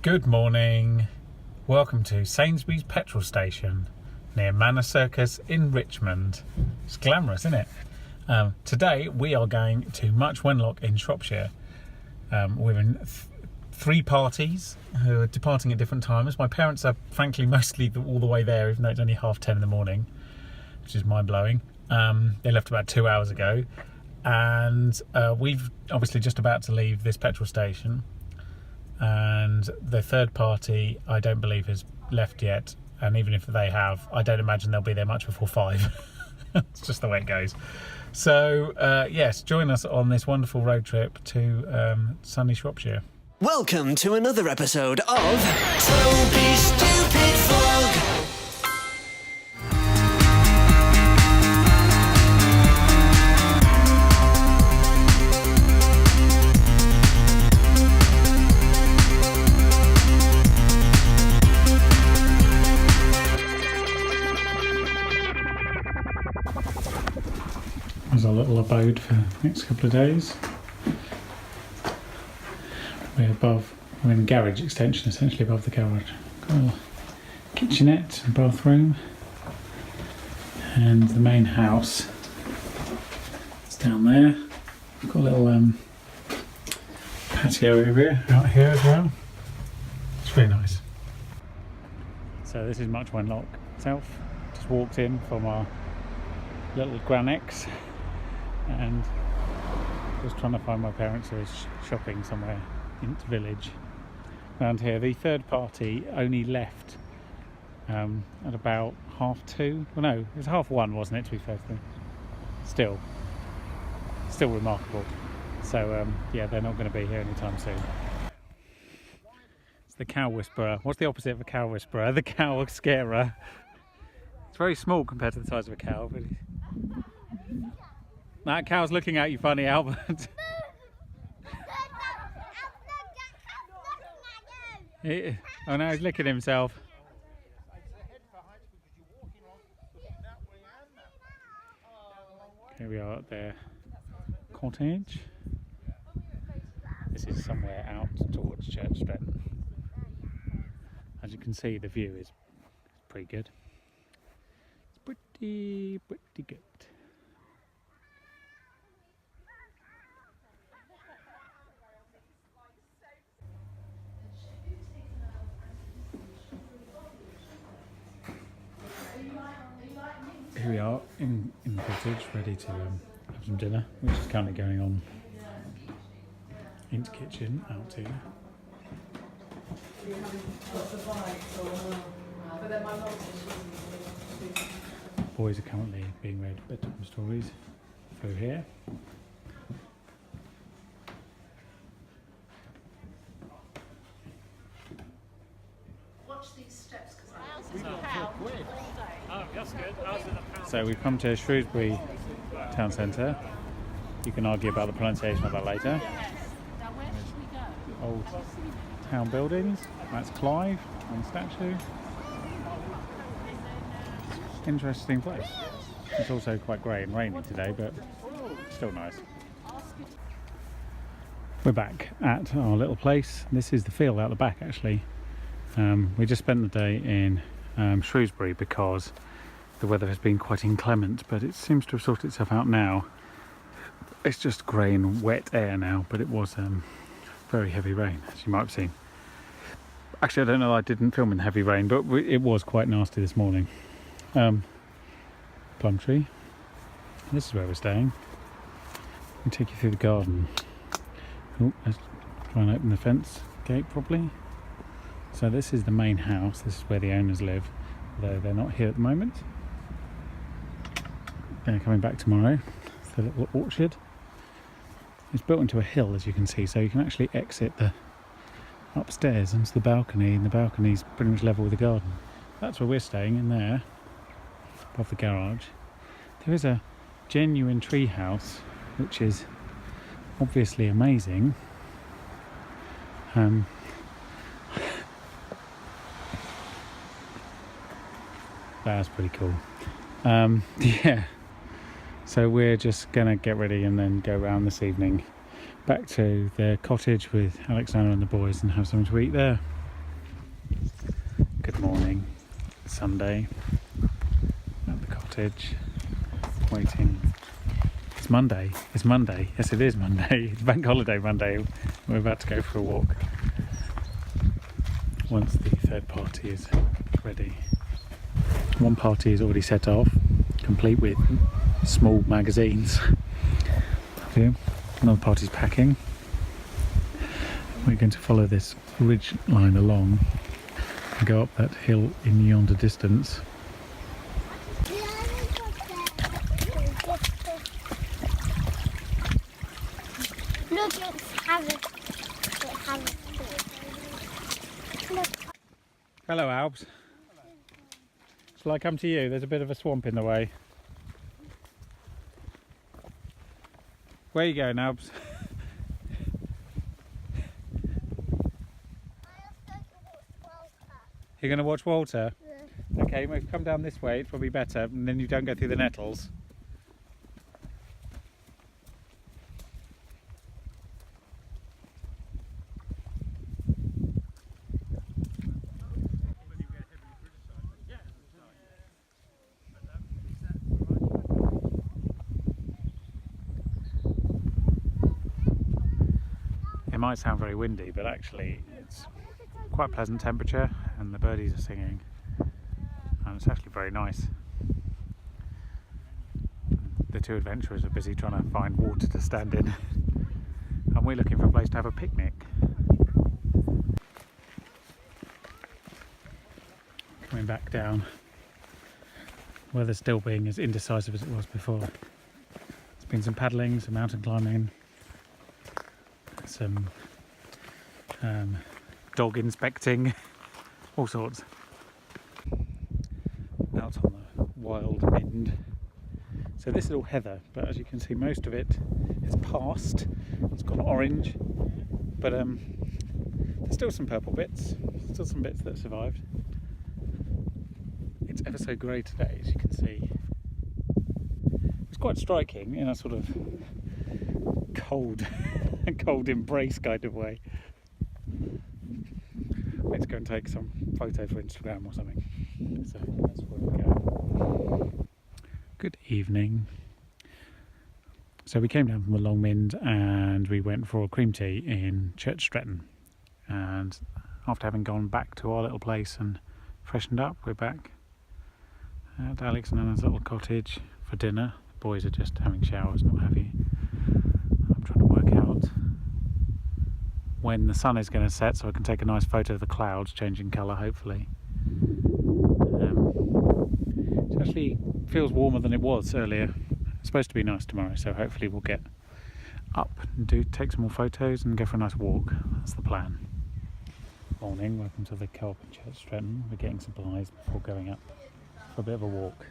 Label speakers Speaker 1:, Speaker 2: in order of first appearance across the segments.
Speaker 1: Good morning. Welcome to Sainsbury's petrol station near Manor Circus in Richmond. It's glamorous, isn't it? Today we are going to Much Wenlock in Shropshire. We're in three parties who are departing at different times. My parents are frankly mostly all the way there, even though it's only 10:30 in the morning, which is mind-blowing. They left about 2 hours ago, and we've obviously just about to leave this petrol station. And the third party, I don't believe, has left yet. And even if they have, I don't imagine they'll be there much before 5. It's just the way it goes. So, yes, join us on this wonderful road trip to sunny Shropshire.
Speaker 2: Welcome to another episode of Toby Stupid Vlog.
Speaker 1: There's our little abode for the next couple of days. We're in a garage extension, essentially above the garage. Got a kitchenette and bathroom, and the main house is down there. We've got a little patio area out here as well. It's really nice. So this is Much Wenlock itself. Just walked in from our little Granex, and just trying to find my parents who is shopping somewhere in the village around here. The third party only left at about 2:30. Well, no, it was 1:30, wasn't it, to be fair to them? Still remarkable. So yeah, they're not going to be here anytime soon. It's the cow whisperer. What's the opposite of a cow whisperer? The cow scarer. It's very small compared to the size of a cow, but that cow's looking at you funny, Albert. Oh no, he's licking himself. Here we are at their cottage. This is somewhere out towards Shropshire. As you can see, the view is pretty good. It's pretty good. Here we are in the cottage, ready to have some dinner, which is currently going on into the kitchen, out here. Boys are currently being read bedtime stories through here.
Speaker 3: Watch these steps because
Speaker 1: So we've come to Shrewsbury town centre. You can argue about the pronunciation of that later. Old town buildings. That's Clive and statue. Interesting place. It's also quite grey and rainy today, but still nice. We're back at our little place. This is the field out the back, actually. We just spent the day in Shrewsbury because the weather has been quite inclement, but it seems to have sorted itself out now. It's just grey and wet air now, but it was very heavy rain, as you might have seen. Actually, I don't know, I didn't film in heavy rain, but it was quite nasty this morning. Plum tree. This is where we're staying. I'll take you through the garden. Oh, let's try and open the fence gate properly. So this is the main house. This is where the owners live, although they're not here at the moment. They're coming back tomorrow. It's the little orchard. It's built into a hill, as you can see, so you can actually exit the upstairs onto the balcony, and the balcony's pretty much level with the garden. That's where we're staying, in there, above the garage. There is a genuine tree house, which is obviously amazing. That's pretty cool. Yeah. So we're just gonna get ready and then go around this evening back to the cottage with Alexander and the boys and have something to eat there. Good morning. Sunday at the cottage, waiting. It's Monday. It's Monday. Yes, it is Monday. It's bank holiday Monday. We're about to go for a walk once the third party is ready. One party is already set off, complete with small magazines. Another party's packing. We're going to follow this ridge line along and go up that hill in yonder distance.
Speaker 4: Look, it's Harris.
Speaker 1: Hello, Albs. Shall I come to you? There's a bit of a swamp in the way. Where are you going, Albs? You're going to watch Walter? Yeah. Okay, well, come down this way, it's probably better, and then you don't go through the nettles. It might sound very windy, but actually it's quite a pleasant temperature and the birdies are singing and it's actually very nice. The two adventurers are busy trying to find water to stand in and we're looking for a place to have a picnic. Coming back down, weather still being as indecisive as it was before. There's been some paddling, some mountain climbing, some dog inspecting, all sorts. Out on the wild wind. So this is all heather, but as you can see most of it is past. It's gone orange, but there's still some purple bits, still some bits that survived. It's ever so grey today, as you can see. It's quite striking in a sort of cold embrace kind of way. Let's go and take some photo for Instagram or something. So that's where we go. Good evening. So we came down from the Long Mynd and we went for a cream tea in Church Stretton. And after having gone back to our little place and freshened up, we're back at Alex and Anna's little cottage for dinner. The boys are just having showers and what have you. I'm trying to work out when the sun is going to set so I can take a nice photo of the clouds changing colour, hopefully. It actually feels warmer than it was earlier. It's supposed to be nice tomorrow, so hopefully we'll get up and take some more photos and go for a nice walk. That's the plan. Morning, welcome to the co-op in Church Stretton. We're getting supplies before going up for a bit of a walk.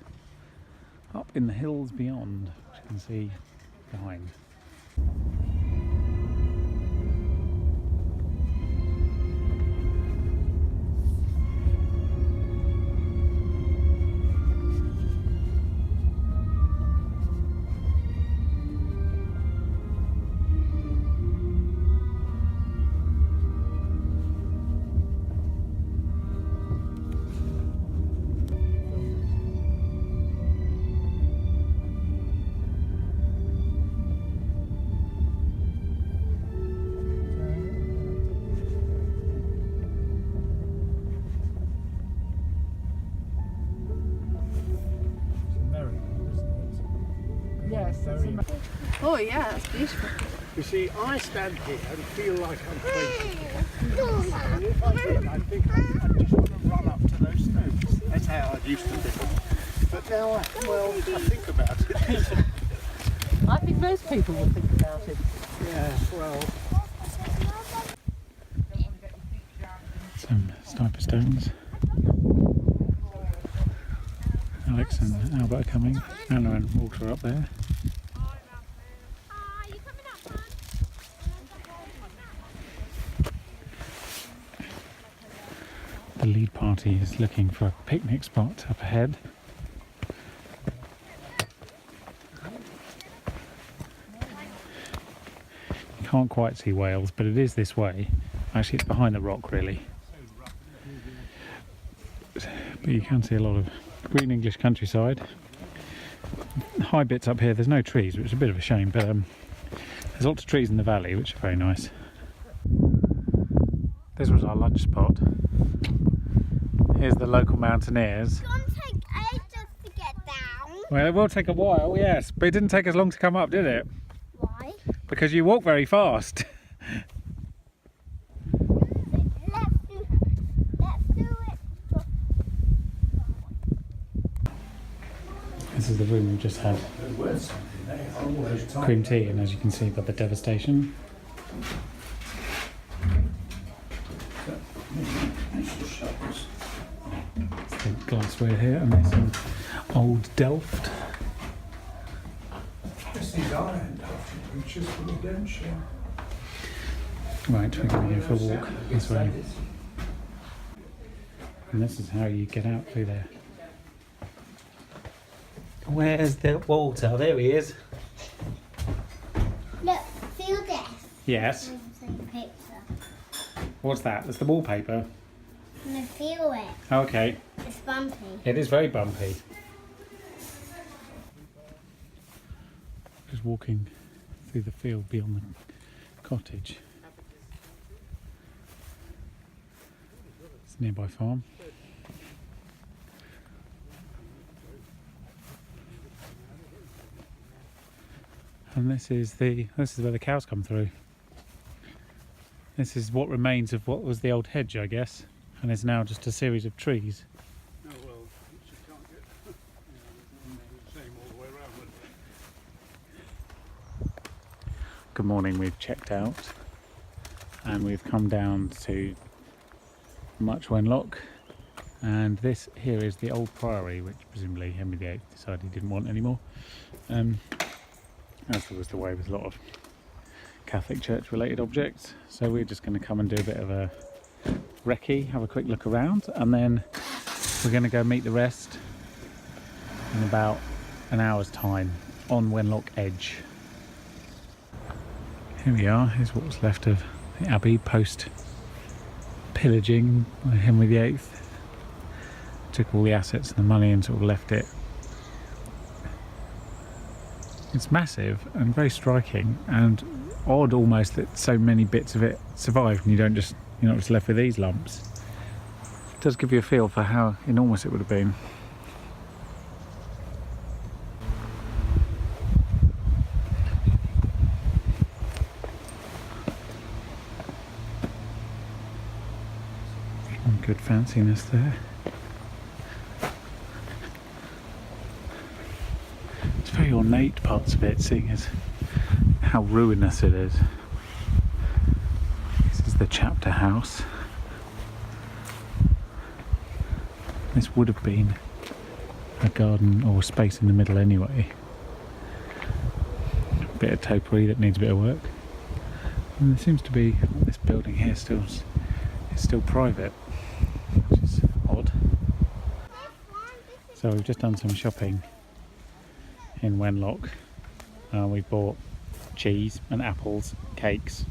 Speaker 1: Up in the hills beyond, which you can see behind.
Speaker 3: Oh yeah, that's beautiful.
Speaker 5: You see, I stand here and feel like I'm 20. And if I did, I think I just want to run up to those stones. That's how I used to do. But now, I think about it.
Speaker 3: I think most people will think about it.
Speaker 5: Yeah, well.
Speaker 1: Some sniper stones. Alex and Albert are coming. Anna and Walter are up there. The lead party is looking for a picnic spot up ahead. You can't quite see Wales, but it is this way. Actually, it's behind the rock, really. But you can see a lot of green English countryside. High bits up here, there's no trees, which is a bit of a shame, but there's lots of trees in the valley, which are very nice. This was our lunch spot. Here's the local mountaineers.
Speaker 4: It's going to take ages to get down.
Speaker 1: Well, it will take a while, yes, but it didn't take as long to come up, did it?
Speaker 4: Why?
Speaker 1: Because you walk very fast.
Speaker 4: Let's do it.
Speaker 1: This is the room we've just had cream tea, and as you can see by the devastation. It's the glassware here, and there's some old Delft.
Speaker 5: This is iron, which is for redemption.
Speaker 1: Right, we're going to go for a walk this way. And this is how you get out through there. Where's the Walter? There he is.
Speaker 4: Look, feel this.
Speaker 1: Yes.
Speaker 4: Picture.
Speaker 1: What's that? That's the wallpaper.
Speaker 4: No, feel it.
Speaker 1: Okay.
Speaker 4: It's bumpy.
Speaker 1: It is very bumpy. Just walking through the field beyond the cottage. It's a nearby farm. And this is where the cows come through. This is what remains of what was the old hedge, I guess, and it's now just a series of trees.
Speaker 5: Oh well, you can't get the same all the way around.
Speaker 1: Good morning, we've checked out and we've come down to Much Wenlock, and this here is the old priory, which presumably Henry VIII decided he didn't want anymore, as was the way with a lot of Catholic Church related objects. So we're just going to come and do a bit of a recce, have a quick look around, and then we're going to go meet the rest in about an hour's time on Wenlock Edge. Here we are, here's what's left of the Abbey post pillaging by Henry VIII. Took all the assets and the money and sort of left it. It's massive and very striking, and odd almost that so many bits of it survived and you're not just left with these lumps. It does give you a feel for how enormous it would have been. Some good fanciness there. It's very ornate parts of it, seeing as how ruinous it is. This is the chapter house. This would have been a garden or space in the middle anyway. A bit of topiary that needs a bit of work. And there seems to be this building here is still private, which is odd. So we've just done some shopping in Wenlock. We bought cheese and apples, cakes,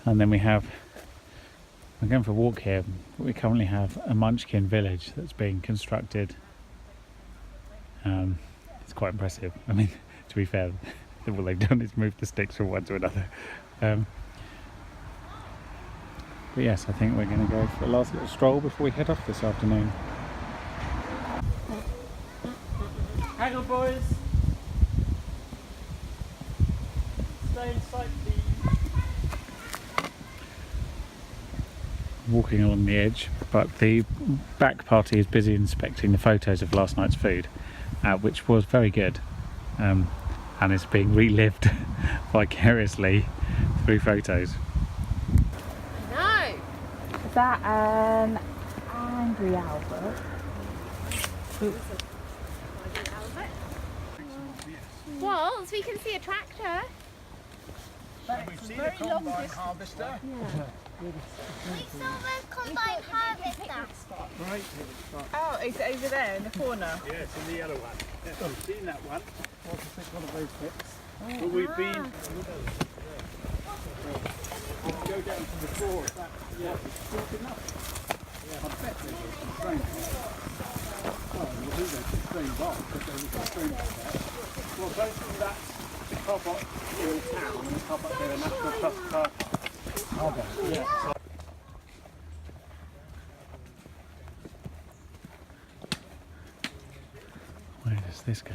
Speaker 1: and then we're going for a walk here. We currently have a munchkin village that's being constructed. It's quite impressive. I mean, to be fair, all they've done is move the sticks from one to another. But yes, I think we're going to go for a last little stroll before we head off this afternoon.
Speaker 6: Hang on, boys. Stay inside, please.
Speaker 1: Walking along the edge, but the back party is busy inspecting the photos of last night's food, which was very good, and is being relived vicariously through photos.
Speaker 3: No!
Speaker 7: Is that an angry Albert?
Speaker 3: Well, so we can see a tractor.
Speaker 5: We've seen a combine harvester.
Speaker 4: We saw the combine harvester.
Speaker 5: Right.
Speaker 7: Oh, it's over there in the corner.
Speaker 5: Yeah, it's in the yellow one. Yeah, we've seen that one. Well, to take one of those bits. But we've been. We'll go down to the floor. Yeah, it's deep enough. I bet there's a constraint. Well, we'll do the constraint off, but there's a constraint there. Well, basically that's the car park here in town and the car park here in National Trust Car Park. Okay, yeah. So
Speaker 1: where does this go?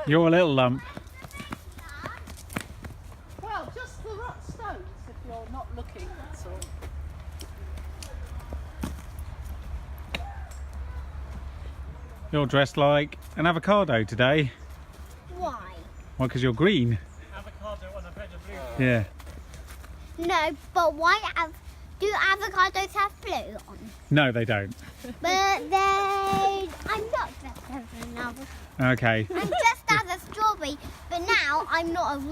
Speaker 1: You're a little lump.
Speaker 7: Well, just the rock stones if you're not looking, that's all.
Speaker 1: You're dressed like an avocado today.
Speaker 4: Why?
Speaker 1: Why, because you're green.
Speaker 6: Avocado on a bed of blue.
Speaker 1: Yeah.
Speaker 4: No, but why do avocados have blue on?
Speaker 1: No, they don't.
Speaker 4: But they... I'm not dressed as an avocado.
Speaker 1: Okay.
Speaker 4: I'm dressed as a strawberry, but now I'm not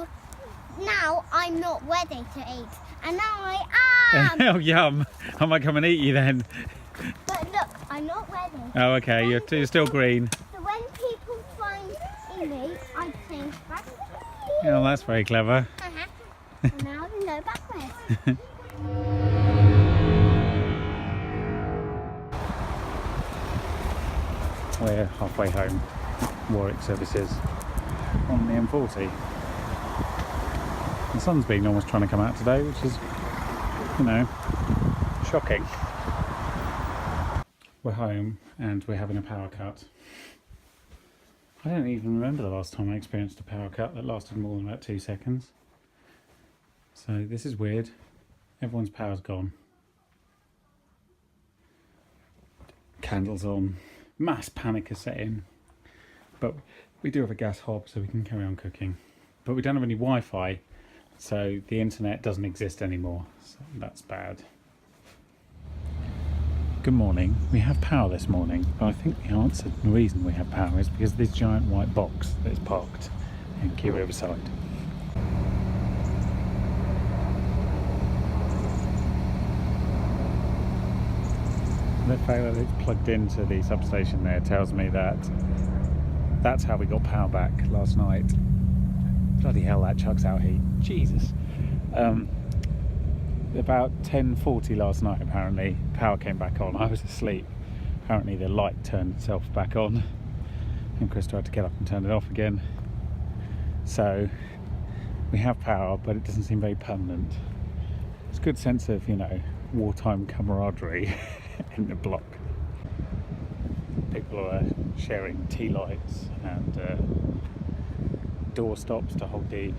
Speaker 4: ready to eat. And now I am.
Speaker 1: Oh, yum. I might come and eat you then.
Speaker 4: But look, I'm not ready.
Speaker 1: Oh, okay. You're still green.
Speaker 4: So when people find me, I change back to green.
Speaker 1: Oh, that's very clever.
Speaker 4: And now I go backwards.
Speaker 1: We're halfway home. Warwick services on the M40. The sun's been almost trying to come out today, which is, you know, shocking. We're home and we're having a power cut. I don't even remember the last time I experienced a power cut that lasted more than about 2 seconds. So this is weird. Everyone's power's gone. Candles on. Mass panic has set in. But we do have a gas hob so we can carry on cooking. But we don't have any Wi-Fi, so the internet doesn't exist anymore. So that's bad. Good morning. We have power this morning, but I think the answer, the reason we have power is because of this giant white box that is parked in Kew Riverside. The fact that it's plugged into the substation there tells me that that's how we got power back last night. Bloody hell, that chucks out heat. Jesus. About 10:40 last night, apparently, power came back on. I was asleep. Apparently the light turned itself back on and Krista had to get up and turn it off again. So we have power, but it doesn't seem very permanent. It's a good sense of, you know, wartime camaraderie in the block. People are sharing tea lights and door stops to hold the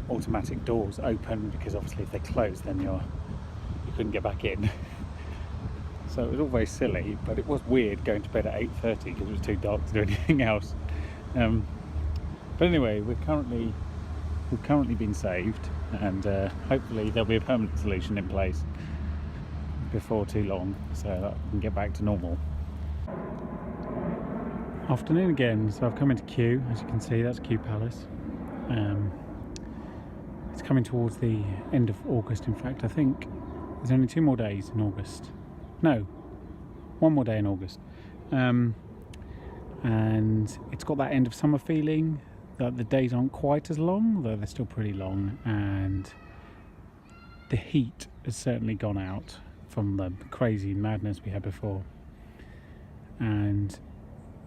Speaker 1: automatic doors open, because obviously if they're closed then you couldn't get back in. So it was all very silly, but it was weird going to bed at 8:30 because it was too dark to do anything else. But anyway, we've currently been saved, and hopefully there'll be a permanent solution in place before too long, so that we can get back to normal. Afternoon again, so I've come into Kew. As you can see, that's Kew Palace. It's coming towards the end of August. In fact, I think there's only 2 more days in August. No, 1 more day in August. And it's got that end of summer feeling, that the days aren't quite as long, though they're still pretty long, and the heat has certainly gone out from the crazy madness we had before. And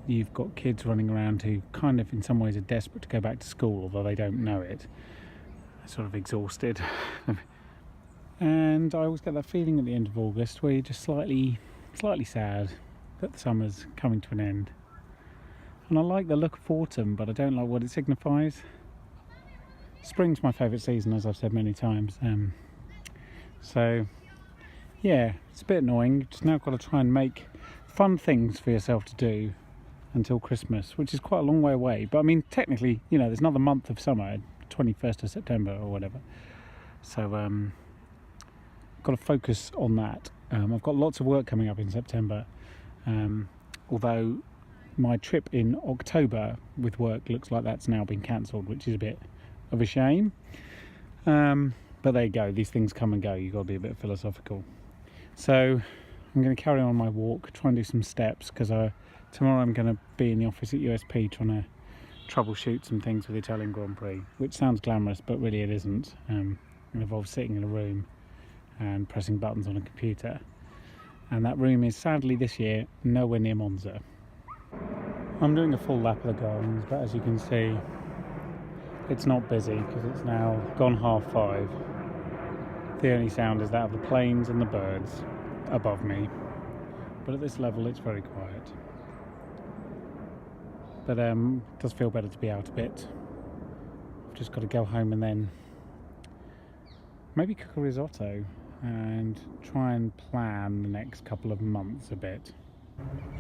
Speaker 1: you've got kids running around who kind of in some ways are desperate to go back to school, although they don't know it. They're sort of exhausted. And I always get that feeling at the end of August where you're just slightly sad that the summer's coming to an end. And I like the look of autumn, but I don't like what it signifies. Spring's my favourite season, as I've said many times. So yeah, it's a bit annoying. You've just now got to try and make fun things for yourself to do until Christmas, which is quite a long way away. But I mean, technically, you know, there's another month of summer, 21st of September or whatever. So I've got to focus on that. I've got lots of work coming up in September, although my trip in October with work looks like that's now been cancelled, which is a bit of a shame. But there you go, these things come and go. You've got to be a bit philosophical. So I'm going to carry on my walk, try and do some steps, because tomorrow I'm going to be in the office at USP trying to troubleshoot some things with the Italian Grand Prix, which sounds glamorous, but really it isn't. It involves sitting in a room and pressing buttons on a computer. And that room is sadly this year nowhere near Monza. I'm doing a full lap of the gardens, but as you can see, it's not busy because it's now gone 5:30. The only sound is that of the planes and the birds above me. But at this level, it's very quiet. But it does feel better to be out a bit. I've just got to go home and then maybe cook a risotto and try and plan the next couple of months a bit.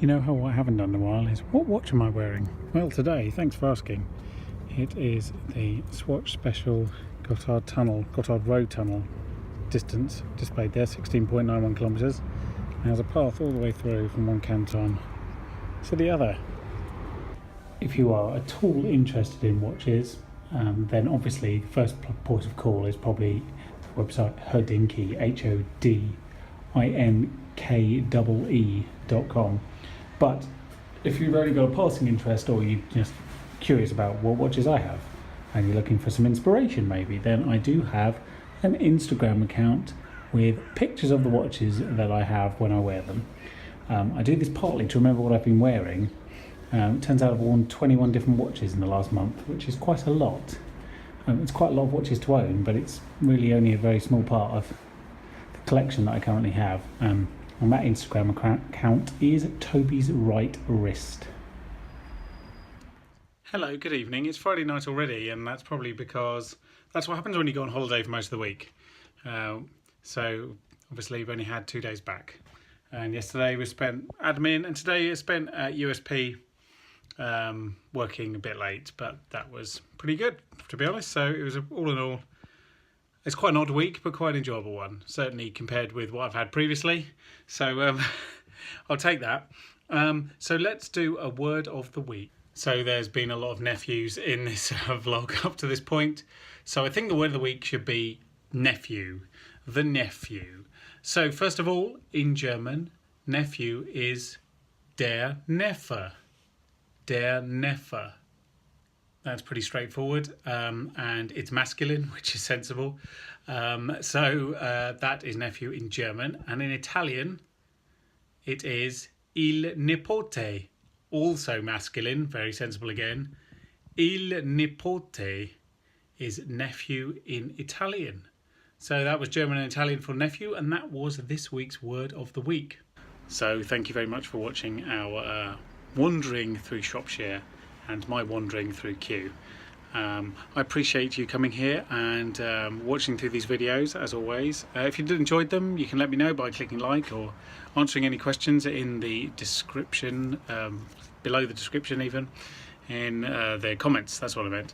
Speaker 1: You know what I haven't done in a while is, what watch am I wearing? Well, today, thanks for asking, it is the Swatch Special Gotthard Road Tunnel distance displayed there, 16.91 kilometres. It has a path all the way through from one canton to the other. If you are at all interested in watches, then obviously the first port of call is probably website Hodinkee, HODINKEE.com. But if you've only got a passing interest, or you're just curious about what watches I have and you're looking for some inspiration maybe, then I do have an Instagram account with pictures of the watches that I have when I wear them. I do this partly to remember what I've been wearing. It turns out I've worn 21 different watches in the last month, which is quite a lot. It's quite a lot of watches to own, but it's really only a very small part of the collection that I currently have. And that Instagram account is Toby's Right Wrist. Hello, good evening. It's Friday night already, and that's probably because that's what happens when you go on holiday for most of the week. So obviously we've only had 2 days back. And yesterday we spent admin, and today is spent at USP, working a bit late, but that was pretty good, to be honest. So it was all in all, it's quite an odd week, but quite an enjoyable one, certainly compared with what I've had previously. So I'll take that. So let's do a word of the week. So there's been a lot of nephews in this vlog up to this point. So I think the word of the week should be nephew, the nephew. So first of all, in German, nephew is der Neffe. Der Neffe. That's pretty straightforward, and it's masculine, which is sensible. So that is nephew in German, and in Italian it is il nipote, also masculine, very sensible again. Il nipote is nephew in Italian. So that was German and Italian for nephew, and that was this week's word of the week. So thank you very much for watching our wandering through Shropshire and my wandering through Kew. I appreciate you coming here and watching through these videos, as always. If you did enjoy them, you can let me know by clicking like or answering any questions in the description, below the description even, in the comments, that's what I meant.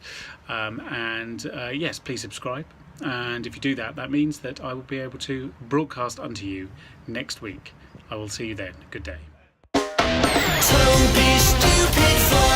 Speaker 1: Yes, please subscribe. And if you do that, that means that I will be able to broadcast unto you next week. I will see you then. Good day.
Speaker 2: Toby Stupid Vlog.